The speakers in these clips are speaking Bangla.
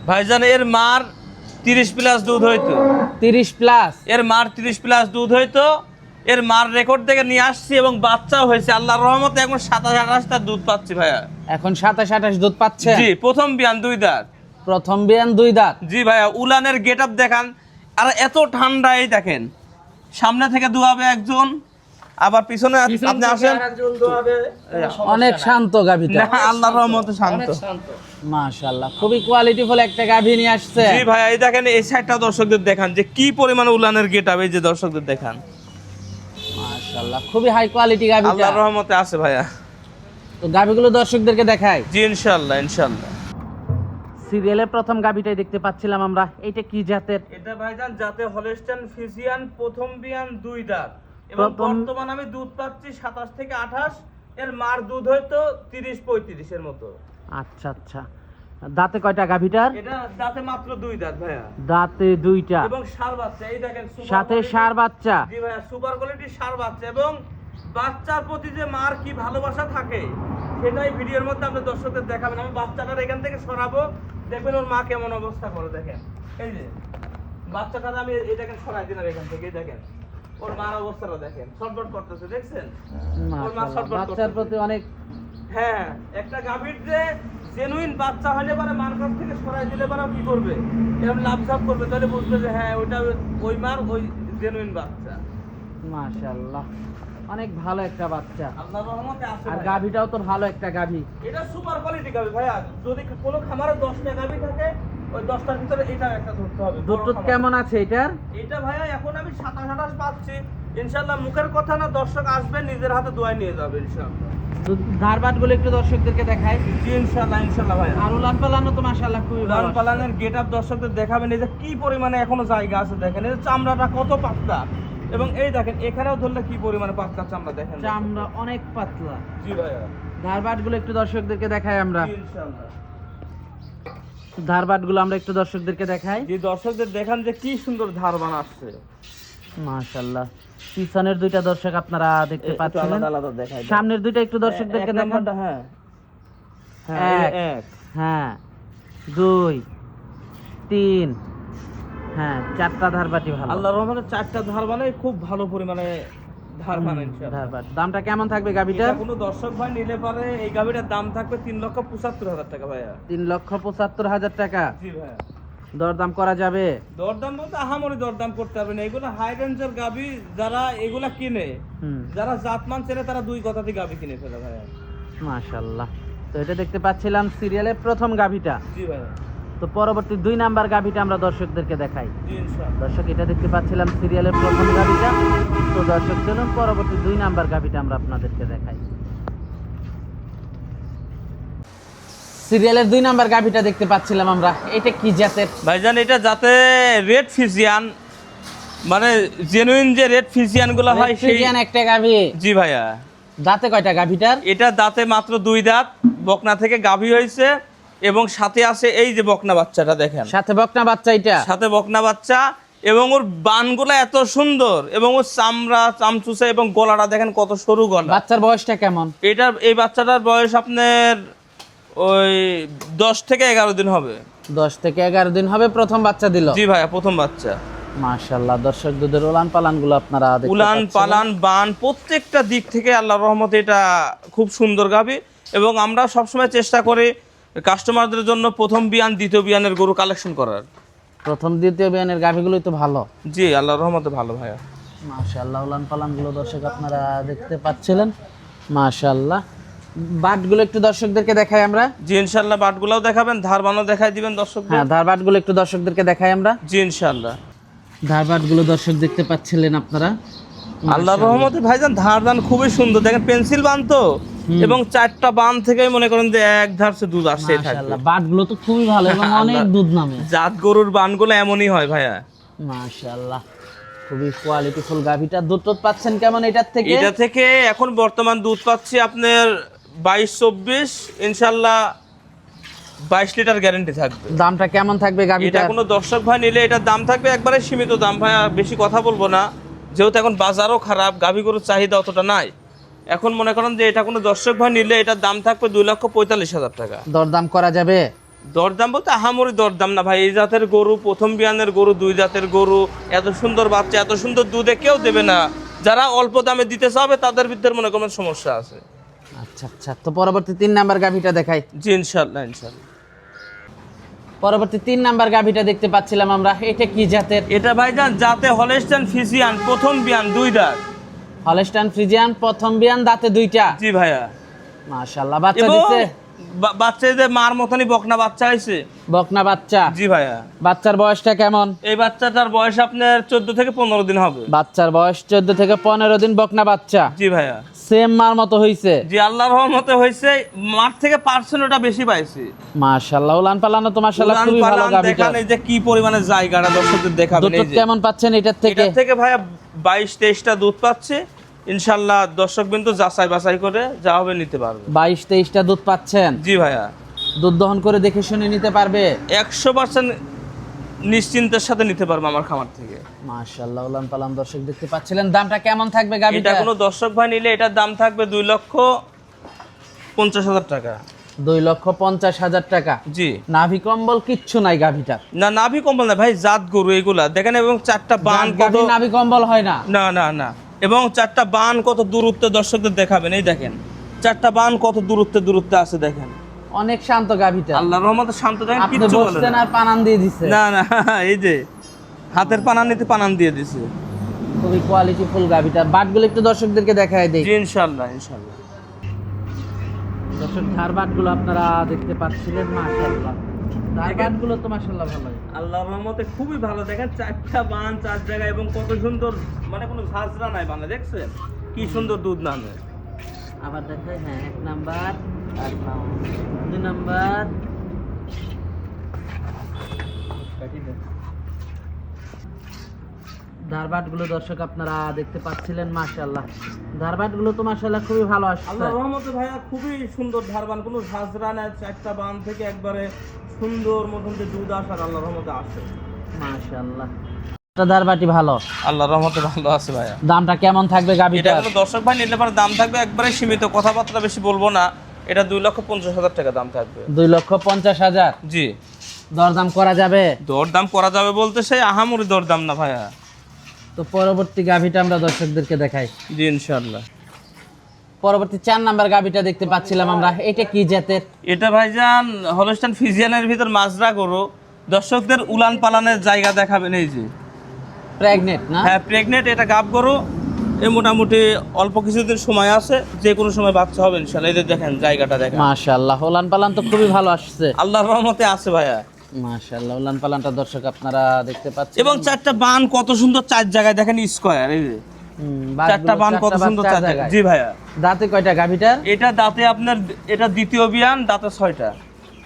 ভাইজান এর মার 30 প্লাস দুধ হইতো। 30 প্লাস এর মার 30 প্লাস দুধ হইতো। এর মার রেকর্ড থেকে নিয়ে আসছি এবং বাচ্চাও হয়েছে আল্লাহর রহমতে। এখন 27-28 দুধ পাচ্ছি ভাইয়া। এখন 27-28 দুধ পাচ্ছে। জি, প্রথম বিয়ান 2 দাঁত। প্রথম বিয়ান 2 দাঁত। জি ভাইয়া, উলানের গেটআপ দেখান। আর এত ঠান্ডা, এই দেখেন সামনে থেকে দুয়াবে একজন, আবার পিছনে আপনি আসেন অনেক শান্ত গাভীটা। না, আল্লাহর রহমতে শান্ত। মাশাআল্লাহ, খুবই কোয়ালিটিফুল একটা গাভী নিয়ে আসছে। জি ভাইয়া, এই দেখেন এই সাইডটা দর্শকদের দেখান যে কি পরিমাণে উলানের গেটআপ, এই যে দর্শকদের দেখান। মাশাআল্লাহ, খুবই হাই কোয়ালিটি গাভীটা। আল্লাহর রহমতে আছে ভাইয়া। তো গাভীগুলো দর্শকদেরকে দেখাই। জি ইনশাআল্লাহ ইনশাআল্লাহ। সিরিয়ালের প্রথম গাভীটাই দেখতে পাচ্ছিলাম আমরা। এটা কি জাতের? এটা ভাইজান জাতে হলস্টাইন ফ্রিজিয়ান, প্রথম বিয়ান 2 দাঁত এবং বর্তমান আমি দুধ পাচ্ছি 27 থেকে 28। এর মার দুধ হয়তো 30-35 এর মতো। আচ্ছা আচ্ছা, দাঁতে কয়টা গাভীটার? এটা দাঁতে মাত্র 2 দাঁত ভাইয়া। দাঁতে 2টা এবং ষাঁড় বাচ্চা, এই দেখেন সাথে ষাঁড় বাচ্চা। জি ভাইয়া, সুপার কোয়ালিটির ষাঁড় বাচ্চা। এবং বাচ্চার প্রতি যে মার কি ভালোবাসা থাকে সেটাই ভিডিওর মধ্যে আপনি দর্শকদের দেখাবেন। আমি বাচ্চাটার এখান থেকে সরাবো, দেখবেন ওর মা কেমন অবস্থা করে। দেখেন এই যে বাচ্চাটা আমি এই দেখেন সরাই দিলাম এখান থেকে, এই দেখেন ওর মার অবস্থাটা দেখেন, ছটফট করতেছে, দেখছেন ওর মা ছটফট করতেছে। বাচ্চার প্রতি অনেক। হ্যাঁ, একটা গাভীর যে জেনুইন বাচ্চা হলে পরে মার কাছ থেকে সরাই দিলে পরে কি করবে, এরকম লাভ করবে, তাহলে বুঝবে যে হ্যাঁ ওইটা ওই মার ওই জেনুইন বাচ্চা। মাশাআল্লাহ, অনেক ভালো একটা বাচ্চা। আল্লাহর রহমতে আছে। আর ভাইয়া। গাভীটাও তো ভালো একটা গাভী। এটা সুপার কোয়ালিটি গাভী ভাইয়া। যদি কোনো খামারে 10টা গাভী থাকে, ওই 10টার ভিতরে এটাও একটা ধরতে হবে। দুধ টুধ কেমন আছে এটার? এটা ভাইয়া এখন আমি 27-28 পাচ্ছি ইনশাআল্লাহ। মুখের কথা না, দর্শক আসবে নিজের হাতে দোয়াই নিয়ে যাবে ইনশাআল্লাহ। ধারবাট গুলো একটু দর্শকদেরকে দেখাই। জি ইনশাআল্লাহ ইনশাআল্লাহ ভাইয়া। আর উলান পালানো তো মাশাআল্লাহ খুবই ভালো। উলান পালানের গেটআপ দর্শকদের দেখাবেন। এই যে কি পরিমাণে এখনো জায়গা আছে দেখেন, এই যে চামড়াটা কত পাতলা। এবং এই দেখেন এখানেও ধরলে কি পরিমাণে পাতলা চামড়া দেখেন। চামড়া অনেক পাতলা। জি ভাইয়া। ধারবাট গুলো একটু দর্শকদেরকে দেখাই আমরা। জি ইনশাআল্লাহ। ধারবাট গুলো আমরা একটু দর্শকদেরকে দেখাই। জি দর্শকদের দেখান যে কি সুন্দর ধার বানাচ্ছে। মাশাআল্লাহ, পিছনের দুইটা দর্শক আপনারা দেখতে পাচ্ছেন। আলাদা আলাদা দেখাই। সামনের দুইটা একটু দর্শকদেরকে দেখান। হ্যাঁ হ্যাঁ, এক হ্যাঁ 2 3 হ্যাঁ 4টা ধারবাটি ভালো। আল্লাহর রহমতে 4টা ধার বানাই, খুব ভালো পরিমাণে ধার বানাই ইনশাআল্লাহ। ধারবাট দামটা কেমন থাকবে গাবিটা? এটা কোনো দর্শক ভাই নিলে পারে এই গাবিটার দাম থাকবে 3,75,000 টাকা ভাইয়া। 3,75,000 টাকা। জি ভাইয়া। দরদাম করা যাবে? দরদাম বলতে আহামরি দরদাম করতে হবে না। এগুলো হাই রেঞ্জের গাবি, যারা এগুলা কিনে, যারা জাতমান চেনে, তারা 2 কথাতেই গাবি কিনে ফেলে ভাইয়া। মাশাআল্লাহ। তো এটা দেখতে পাচ্ছিলাম সিরিয়ালের প্রথম গাভিটা। জি ভাইয়া। তো পরবর্তী 2 নাম্বার গাভিটা আমরা দর্শকদেরকে দেখাই। জি ইনশাআল্লাহ। দর্শক এটা দেখতে পাচ্ছিলাম সিরিয়ালের প্রথম গাভিটা। তো দর্শক চলুন পরবর্তী 2 নাম্বার গাভিটা আমরা আপনাদেরকে দেখাই। সিরিয়ালের 2 নাম্বার গাভিটা দেখতে পাচ্ছিলাম আমরা। এটা কি জাতের? ভাইজান এটা যাতে রেড ফিজিয়ান, মানে জেনুইন যে রেড ফিজিয়ান গুলো হয় সেই ফ্রিজিয়ান একটা গাভি। জি ভাইয়া। দাঁতে কয়টা গাভিটার? এটা দাঁতে মাত্র 2 দাঁত, বকনা থেকে গাভী হয়েছে এবং সাথে আছে এই যে বকনা বাচ্চাটা দেখেন, সাথে বকনা বাচ্চা। এটা সাথে বকনা বাচ্চা এবং ওর বানগুলো এত সুন্দর এবং ওর চামড়া চামচুসা এবং গলাটা দেখেন কত সরু গলা। বাচ্চার বয়সটা কেমন? এই বাচ্চাটার বয়স আপনার ওই 10 থেকে 11 দিন হবে। 10 থেকে 11 দিন হবে, প্রথম বাচ্চা দিল। জি ভাইয়া, প্রথম বাচ্চা। মাশাআল্লাহ, দর্শক দুধের উলান পালান গুলো আপনারা দেখতে উলান পাচ্ছেন। পালান বান প্রত্যেকটা দিক থেকে আল্লাহর রহমতে এটা খুব সুন্দর গাভী। এবং আমরা সবসময় চেষ্টা করি কাস্টমারদের জন্য প্রথম বিয়ান দ্বিতীয় বিয়ানের গরু কালেকশন করার। প্রথম দ্বিতীয় বিয়ানের গাভীগুলোই তো ভালো। জি আল্লাহর রহমতে ভালো ভাইয়া। মাশাআল্লাহ, উলান পালান গুলো দর্শক আপনারা দেখতে পাচ্ছিলেন। মাশাআল্লাহ, বাটগুলো একটু দর্শকদেরকে দেখাই আমরা। জি ইনশাআল্লাহ, বাটগুলাও দেখাবেন, ধারবানও দেখাই দিবেন দর্শকদের। হ্যাঁ, ধারবাটগুলো একটু দর্শকদেরকে দেখাই আমরা। জি ইনশাআল্লাহ। ধারবাটগুলো দর্শক দেখতে পাচ্ছিলেন আপনারা। আল্লাহর রহমতে ভাইজান ধারদান খুবই সুন্দর, দেখেন পেন্সিল বান তো, এবং 4টা বান থেকেই মনে করেন যে এক ধারসে দুধ আসছে থাকবে। মাশাআল্লাহ, বাটগুলো তো খুবই ভালো এবং অনেক দুধ নামে। জাত গরুর বানগুলো এমনই হয় ভাইয়া। মাশাআল্লাহ, খুবই কোয়ালিটিফুল গাভিটা। দুধ টুধ পাচ্ছেন কেমন এটার থেকে? এটা থেকে এখন বর্তমান দুধ পাচ্ছি আপনার 22-24, ইনশাআল্লাহ 22 লিটার গ্যারান্টি থাকবে। দামটা কেমন থাকবে গাভিটা? এটা কোনো দর্শক ভাই নিলে এটার দাম থাকবে একবারে সীমিত দাম ভাইয়া, বেশি কথা বলবো না, যেহেতু এখন বাজারও খারাপ, গাভী গরুর চাহিদা অতটা নাই। এখন মনে করেন যে এটা কোনো দর্শক ভাই নিলে এটার দাম থাকবে 2,45,000 টাকা। দরদাম করা যাবে? দরদাম বলতে আহামরি দরদাম না ভাই, এই জাতের গরু, প্রথম বিয়ানের গরু, 2 জাতের গরু, এত সুন্দর বাচ্চা, এত সুন্দর দুধে কেউ দেবে না। যারা অল্প দামে দিতে চাবে তাদের ভিতরে মনে করেন সমস্যা আছে। আচ্ছা আচ্ছা, তো পরবর্তী 3 নাম্বার গাভীটা দেখাই। জি ইনশাআল্লাহ ইনশাআল্লাহ। পরবর্তী 3 নাম্বার গাভীটা দেখতে পাচ্ছিলাম আমরা, এটা কি জাতের? এটা ভাইজান জাতে হলস্টাইন ফ্রিজিয়ান, প্রথম বিয়ান, 2 দাঁত। হলস্টাইন ফ্রিজিয়ান প্রথম বিয়ান, দাঁতে 2টা। জি ভাইয়া। মাশাআল্লাহ, বাচ্চা এবং দিচ্ছে? বাচ্চা যে মার মতনই বকনা বাচ্চা হয়েছে। বকনা বাচ্চা? জি ভাইয়া। বাচ্চার বয়সটা কেমন? এই বাচ্চাটার বয়স আপনার 14 থেকে 15 দিন হবে। বাচ্চার বয়স 14 থেকে 15 দিন, বকনা বাচ্চা। জি ভাইয়া। সেম মার মতো হইছে? জি আল্লাহর রহমতে হইছে, মার থেকে পার্সেন্টটা বেশি পাইছি। মাশাআল্লাহ, উলান পালানো তো মাশাআল্লাহ খুবই ভালো গাভীটা। দেখেন এই যে কি পরিমাণে জায়গাটা দর্শকদের দেখাবেন। এই দুধ যে কেমন পাচ্ছেন এটার থেকে? এটা থেকে ভাইয়া 22-23টা দুধ পাচ্ছে ইনশাআল্লাহ। দর্শক বিন্দু যাচাই বাছাই করে যা হবে নিতে পারবে। 22-23টা দুধ পাচ্ছেন? জি ভাইয়া। দুধ দহন করে দেখে শুনে নিতে পারবে? 100% নিশ্চিন্তের সাথে নিতে পারবে আমার খামার থেকে। মাশাআল্লাহ, উলান পালান দর্শক দেখতে পাচ্ছিলেন। দামটা কেমন থাকবে গাভীটা? এটা কোনো দর্শক ভাই নিলে এটার দাম থাকবে 2,50,000 টাকা। 2,50,000 টাকা? জি। নাভি কম্বল কিচ্ছু নাই গাভীটা? না নাভি কম্বল না ভাই, জাত গরু এগুলা দেখেন। এবং 4টা বান কত, নাভি কম্বল হয় না? না না না। এবং 4টা বান কত দূরত্বে দর্শকদের দেখাবেন। এই দেখেন 4টা বান কত দূরত্বে আছে দেখেন। অনেক শান্ত গাভীটা। আল্লাহর রহমতে শান্ত, দেখেন আপনি কিচ্ছু বলে বসছেন না। আর পানান দিয়ে দিছে? না না, এই যে হাতের পানানিতে পানান দিয়ে দিছে। খুবই কোয়ালিটিফুল গাভীটা। বাটগুলো একটু দর্শকদেরকে দেখায় দেই। জি ইনশাআল্লাহ ইনশাআল্লাহ। দর্শক ধার বাটগুলো আপনারা দেখতে পাচ্ছিলেন, মাশাআল্লাহ ধার বাটগুলো তো মাশাআল্লাহ ভালো। আল্লাহর রহমতে খুবই ভালো। দেখেন 4টা বান 4 জায়গায়, এবং কত সুন্দর, মানে কোনো ঝাঁঝরা নাই বানে, দেখছেন কি সুন্দর দুধ নামে। আবার দেখাই, হ্যাঁ 1 নাম্বার আর 2 নাম্বার। ধারবাটগুলো দর্শক আপনারা দেখতে পাচ্ছিলেন, মাশাআল্লাহ ধারবাটগুলো তো মাশাআল্লাহ খুবই ভালো আসছে। আল্লাহর রহমতে ভাইয়া খুবই সুন্দর ধারবান, কোনো ঝাঁঝরা নাই। 4টা বান থেকে একবারে সুন্দর মতন যে দুধ আসার আল্লাহর রহমতে আসে। মাশাআল্লাহ, এটা ধারবাটি ভালো? আল্লাহর রহমতে ভালো আছে ভাইয়া। দামটা কেমন থাকবে এটা গাভীটা? কোনো দর্শক ভাই নিলে পরে দাম থাকবে একবারে সীমিত, কথাবার্তা বেশি বলবো না। এটা 2,50,000 টাকা দাম থাকবে। 2,50,000? জি। দরদাম করা যাবে? দরদাম করা যাবে বলতে সেই আহামরি দরদাম না ভাইয়া। তো পরবর্তী গাভীটা আমরা দর্শকদেরকে দেখাই। জি ইনশাআল্লাহ। পরবর্তী 4 নাম্বার গাভীটা দেখতে পাচ্ছিলাম আমরা, এটা কি জাতের? এটা ভাইজান হলস্টাইন ফ্রিজিয়ানের ভিতর মাজরা গরু। দর্শকদের উলান পালানের জায়গা দেখাবেন। এই যে প্রেগনেন্ট না? হ্যাঁ প্রেগনেন্ট, এটা গাব গরু। এই মোটামুটি অল্প কিছুদিন সময় আছে, যে কোনো সময় বাচ্চা হবে ইনশাআল্লাহ। এই যে দেখেন জায়গাটা দেখেন, মাশাআল্লাহ উলান পালান তো খুবই ভালো আসছে। আল্লাহর রহমতে আছে ভাইয়া। মাশাআল্লাহ, উলান পালানটা দর্শক আপনারা দেখতে পাচ্ছেন। এবং 4টা বান কত সুন্দর 4 জায়গায় দেখেন স্কয়ার। এই যে 4টা বান কত সুন্দর 4 জায়গায়। জি ভাইয়া। দাঁতে কয়টা গাভীটার? এটা দাঁতে আপনার, এটা দ্বিতীয় বিয়ান, দাঁতে 6টা।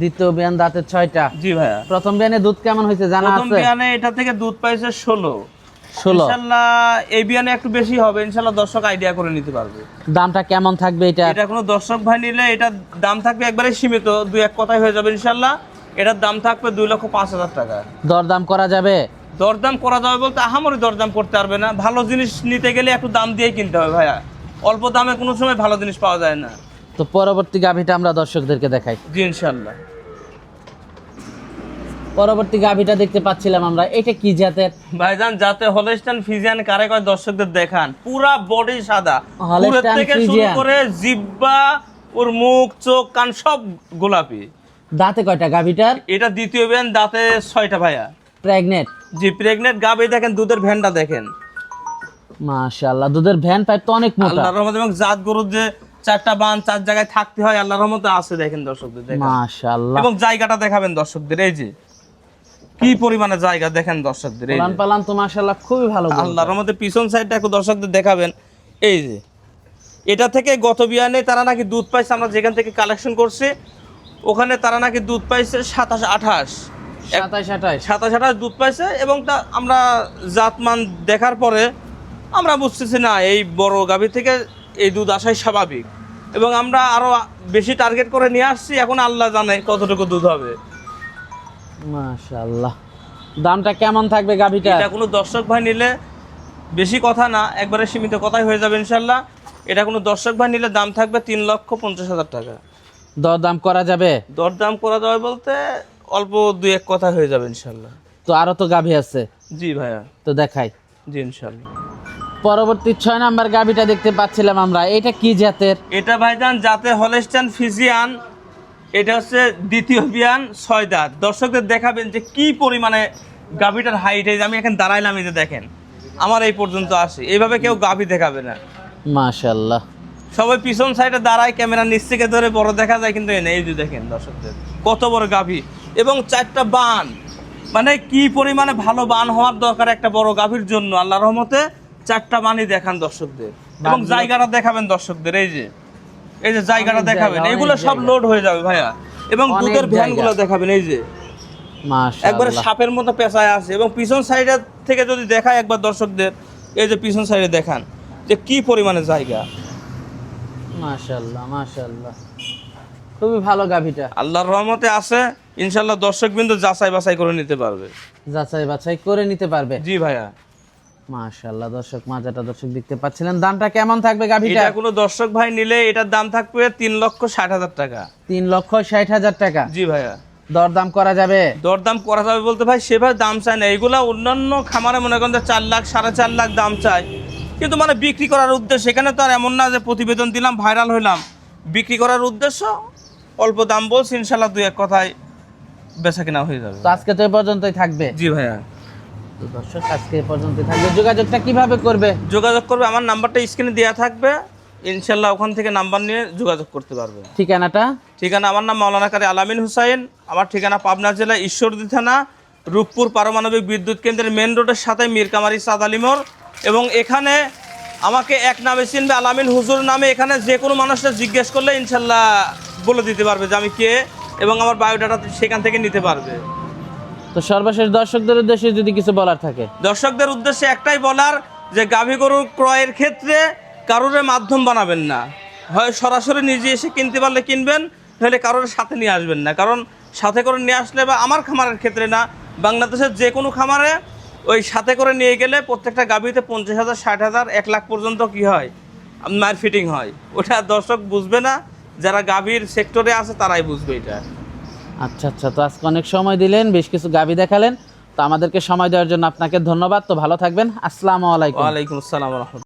দ্বিতীয় বিয়ান, দাঁতে 6টা। জি ভাইয়া। প্রথম বিয়ানে দুধ কেমন হয়েছে জানা প্রথম আছে? বিয়ানে এটা থেকে দুধ পাইছে 16। ইনশাআল্লাহ এই বিয়ানে একটু বেশি হবে ইনশাআল্লাহ, দর্শক আইডিয়া করে নিতে পারবে। দামটা কেমন থাকবে এটা? এটা কোনো দর্শক ভাই নিলে এটা দাম থাকবে একবারে সীমিত, 2-1 কথাই হয়ে যাবে ইনশাআল্লাহ। এটার দাম থাকবে 2,05,000 টাকা। দরদাম করা যাবে? দরদাম করা যাবে বলতে আহামরি দরদাম করতে পারবে না। ভালো জিনিস নিতে গেলে একটু দাম দিয়ে কিনতে হবে ভাইয়া, অল্প দামে কোনো সময় ভালো জিনিস পাওয়া যায় না। তো পরবর্তী গাভীটা আমরা দর্শকদেরকে দেখাই। জি ইনশাআল্লাহ। পরবর্তী গাভীটা দেখতে পাচ্ছিলাম আমরা, এটা কি জাতের? ভাইজান যাতে হলস্টাইন ফ্রিজিয়ান কারে কয় দর্শকদের দেখান। পুরা বডি সাদা, পুরো হলস্টাইন থেকে শুরু ফ্রিজিয়ান। করে জিহ্বা, ওর মুখ, চোখ, কান সব গোলাপি। দাঁতে কয়টা গাভীটার? এটা দ্বিতীয় বিয়ান, দাঁতে 6টা ভাইয়া। প্রেগনেন্ট? জি প্রেগনেন্ট গাভী। দেখেন দুধের ভ্যানটা দেখেন, মাশাআল্লাহ দুধের ভ্যান পাইপ তো অনেক মোটা। আল্লাহর রহমতে। এবং জাত গরুর যে 4টা বান 4 জায়গায় থাকতে হয়, আল্লাহর রহমতে আছে। দেখেন দর্শকদের দেখেন, মাশাআল্লাহ। এবং জায়গাটা দেখাবেন দর্শকদের। এই যে কি পরিমাণে জায়গা দেখেন দর্শকদের। এই উলান যে পালান তো মাশাআল্লাহ খুবই ভালো। আল্লাহর রহমতে পিছন সাইডটা একটু দর্শকদের দেখাবেন। এই যে এটা থেকে গত বিয়ানে তারা নাকি দুধ পাইছে, আমরা যেখান থেকে কালেকশন করছি ওখানে তারা নাকি দুধ পাইছে 27-28 27-28 দুধ পাইছে। এবং তা আমরা জাতমান দেখার পরে আমরা বুঝতেছি না এই বড় গাভী থেকে এই দুধ আসাই স্বাভাবিক। এবং আমরা আরো বেশি টার্গেট করে নিয়ে আসছি, এখন আল্লাহ জানে কতটুকু দুধ হবে। মাশাআল্লাহ, দামটা কেমন থাকবে গাভীটা? এটা কোনো দর্শক ভাই নিলে বেশি কথা না, একবারে সীমিত কথাই হয়ে যাবে ইনশাআল্লাহ। এটা কোনো দর্শক ভাই নিলে দাম থাকবে 3,50,000 টাকা। দরদাম করা যাবে? দরদাম করা যাবে বলতে অল্প দুই এক কথা হয়ে যাবে ইনশাল্লাহ। তো আরো তো গাভী আছে, জি ভাইয়া। তো দেখাই। জি ইনশাল্লাহ। পরবর্তী 6 নাম্বার গাভীটা দেখতে পাচ্ছিলাম আমরা, এটা কি জাতের? এটা ভাইজান জাতে হলস্টাইন ফ্রিজিয়ান, এটা হচ্ছে দ্বিতীয় বিয়ান 6 দাঁত। দর্শকদের দেখাবেন যে কি পরিমাণে গাভীটার হাইট। এই যে আমি এখানে দাঁড়াইলাম, এই যে দেখেন আমার এই পর্যন্ত আসে, এইভাবে কেউ গাভী দেখাবে না। মাশাআল্লাহ। সবাই পিছন সাইডে দাঁড়ায়, ক্যামেরা নিচ থেকে ধরে বড় দেখা যায়, কিন্তু এই যে দেখেন দর্শকদের কত বড় গাভী এবং 4টা বান। মানে কি পরিমাণে ভালো বান হওয়ার দরকার একটা বড় গাভীর জন্য। আল্লাহর রহমতে 4টা বানই দেখান দর্শকদের, এবং জায়গাটা দেখাবেন দর্শকদের। এই যে জায়গাটা দেখাবেন, এগুলো সব লোড হয়ে যাবে ভাইয়া। এবং দুধের ভ্যানগুলো দেখাবেন, এই যে মাশাআল্লাহ একবারে সাপের মতো পেঁচায় আছে। এবং পিছন সাইডে থেকে যদি দেখায় একবার দর্শকদের, এই যে পিছন সাইডে দেখান যে কি পরিমাণে জায়গা। মাশাআল্লাহ মাশাআল্লাহ, খুবই ভালো গাভীটা। আল্লাহর রহমতে আছে ইনশাআল্লাহ। দর্শকবৃন্দ যাচাই বাছাই করে নিতে পারবে, যাচাই বাছাই করে নিতে পারবে। জি ভাইয়া। মাশাআল্লাহ, দর্শক মাজাটা দর্শক দেখতে পাচ্ছিলেন। দামটা কেমন থাকবে গাভীটা? এটা কোনো দর্শক ভাই নিলে এটার দাম থাকবে 3,60,000 টাকা। 3,60,000 টাকা। জি ভাইয়া। দরদাম করা যাবে? দরদাম করা যাবে বলতে ভাই সেভাবে দাম চায় না। এগুলা অন্যান্য খামারে মনে করেন 4 লাখ 4.5 লাখ দাম চায়, কিন্তু মানে বিক্রি করার উদ্দেশ্য। এখানে তো আর এমন না যে প্রতিবেদন দিলাম ভাইরাল হইলাম। বিক্রি করার উদ্দেশ্য, অল্প দাম বলছি, ইনশাল্লাহ দুই এক কথায় বেচা কেনা হয়ে যাবে। তো আজকে তো এই পর্যন্তই থাকবে। জি ভাইয়া। তো দর্শক আজকে এই পর্যন্তই থাকবে। যোগাযোগটা কিভাবে করবে? যোগাযোগ করবে, আমার নাম্বারটা স্ক্রিনে দেওয়া থাকবে, ইনশাল্লাহ ওখান থেকে নাম্বার নিয়ে যোগাযোগ করতে পারবে। ঠিকানাটা? ঠিকানা আমার নাম মাওলানা কারি আলামিন হুসাইন। আমার ঠিকানা পাবনা জেলা ঈশ্বরদী থানা, রূপপুর পারমাণবিক বিদ্যুৎ কেন্দ্রের মেন রোডের সাথে মীরকামারি সাদ আলিমোর। এবং এখানে আমাকে এক নামে চিনবে, আলামিন হুজুর নামে। এখানে যে কোনো মানুষটা জিজ্ঞেস করলে ইনশাল্লাহ বলে দিতে পারবে যে আমি কে, এবং আমার বায়োডাটা সেখান থেকে নিতে পারবে। তো সর্বশেষ দর্শকদের উদ্দেশ্যে যদি কিছু বলার থাকে? দর্শকদের উদ্দেশ্যে একটাই বলার, যে গাভী গরু ক্রয়ের ক্ষেত্রে কারোর মাধ্যম বানাবেন না। হয় সরাসরি নিজে এসে কিনতে পারলে কিনবেন, নাহলে কারোর সাথে নিয়ে আসবেন না। কারণ সাথে করে নিয়ে আসলে, বা আমার খামারের ক্ষেত্রে না, বাংলাদেশের যে কোনো খামারে ওই সাথে করে নিয়ে গেলে প্রত্যেকটা গাভীতে 50,000, 60,000, 1 লাখ পর্যন্ত কি হয়, মায়ের ফিটিং হয়। ওটা দর্শক বুঝবে না, যারা গাভীর সেক্টরে আছে তারাই বুঝবে এটা। আচ্ছা আচ্ছা, তো আজকে অনেক সময় দিলেন, বেশ কিছু গাভী দেখালেন। তো আমাদেরকে সময় দেওয়ার জন্য আপনাকে ধন্যবাদ। তো ভালো থাকবেন। আসসালামু আলাইকুম। ওয়ালাইকুম আসসালাম ওয়া রাহমাতুল্লাহ।